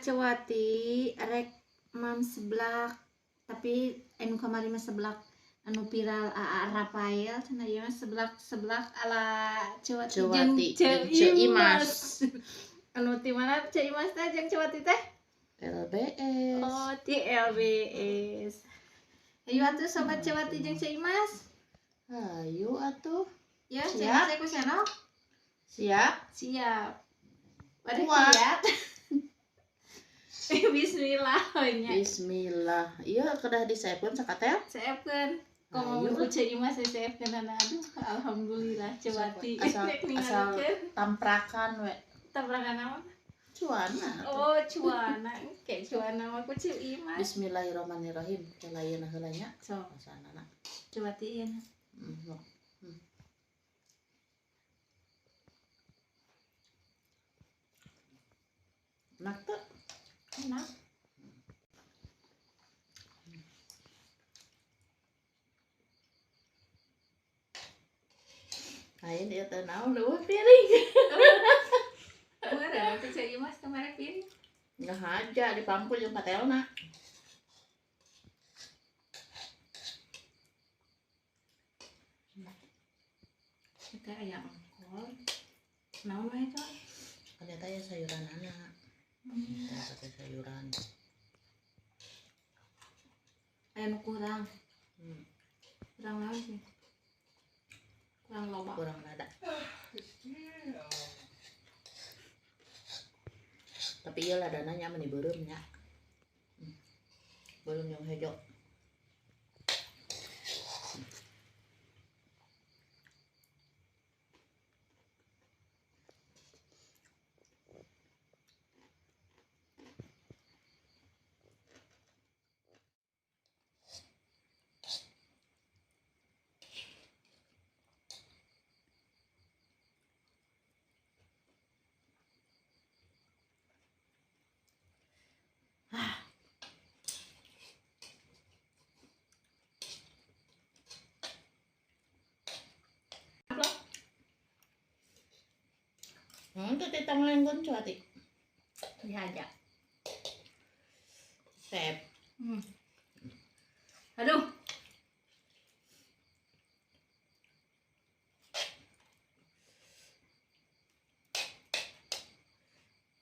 Cewati rek mam seblak tapi anu kamari mah seblak anu viral AA Rafael cenah ieu mah seblak ala Cewati jeung Ceimas. Anu ti mana Ceimas teh jeung Cewati teh? LBS. Oh, ti LBS. Ayo atuh sobat Cewati jeung Ceimas. Ayo atuh. Ya, Ceimas ku channel. Siap. Pada kiat. Bismillah nya. Bismillah. Iya kedah disaepeun sakatel? Saepeun. Komo ku Ceimas saepeun aduh alhamdulillah Cewati. Asal tamprakan we. Tamprakan naon? Cuana. Oh, cuana. Kayak cuana mah ku Ceimas. Bismillahirrahmanirrahim. Kelayeuna heula nya. So, asalna. Cewati ieu. Enak tuh. Enak. Ayo dia teh naon leuwih piring. Kemarin teh Ceimas kemarin piring. Nggak aja dipampul jeung patelna. Kita aya engkol. Naon wae coy? Ada teh sayuran anak. Ada sayuran. Aya nu kurang. Kurang naon sih? Kurang loba. Kurang lada. Tapi ieu ladana nya meni beureum nya. Beureum yang hejo. Itu titang lenggon Cewati. Dihaja. Sep. Aduh.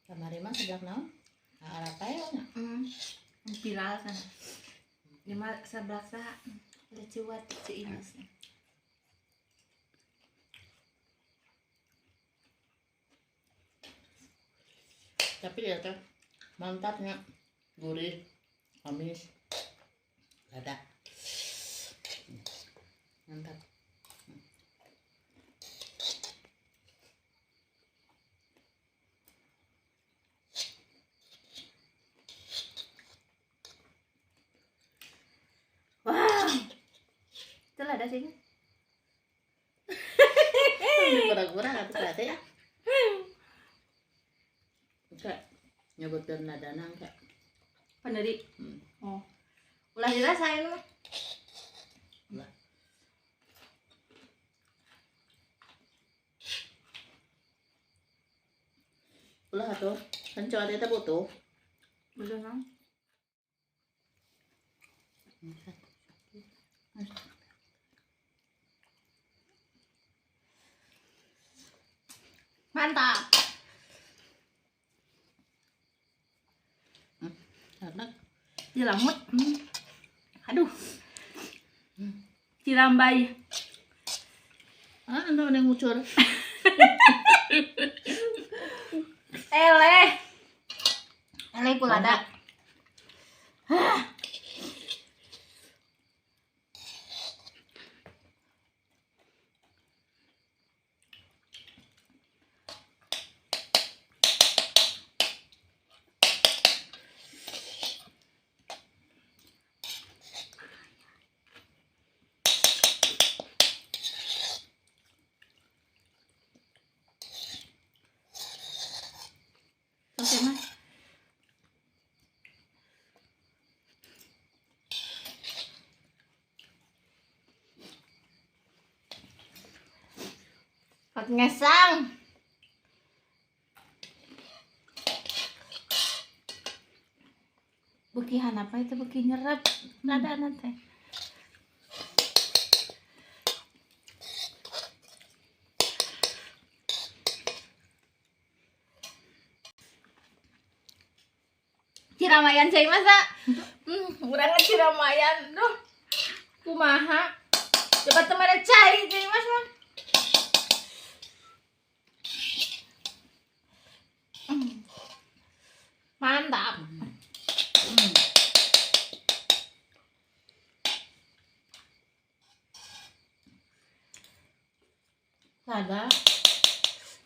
Kamari mah sebelah naon? Apa ya nya? Viral kan. Di mah sebelah saha? Ada Cewati Ceimas. Tapi dia teh mantapnya, gurih, amis, lada, mantap. Wah, itu lada sih. Kurang-kurang atau berarti ya? Kayak nyebutkan ladana kayak Penderi. Oh. Ulah dirasain mah. Ulah tuh, kan Cewati teh butuh. Betul kan? Mantap. Enak. Dilamut. Aduh. Cirambai. Anu yang ngucur. Ele kulada. Oke, Mas. Ngesang. Bukihan apa itu buki nyerap nada nanti. Ciramayan saya masa urang ciramayan duh kumaha coba teman cai jadi mas mah mantap. Ada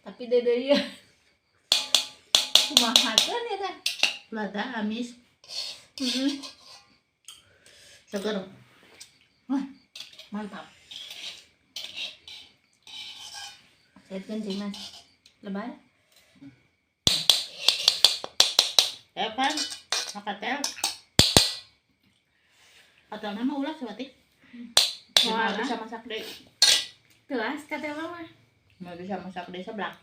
tapi dede ya kumaha kan ya kan Lada amis. Seger. wah mantap. Lihat kan sih mas lebar Kan? Makatel. Atau nama ulah sebati. Wah. Bisa masak deh. kelas kata mama Mau bisa masak deh seblak.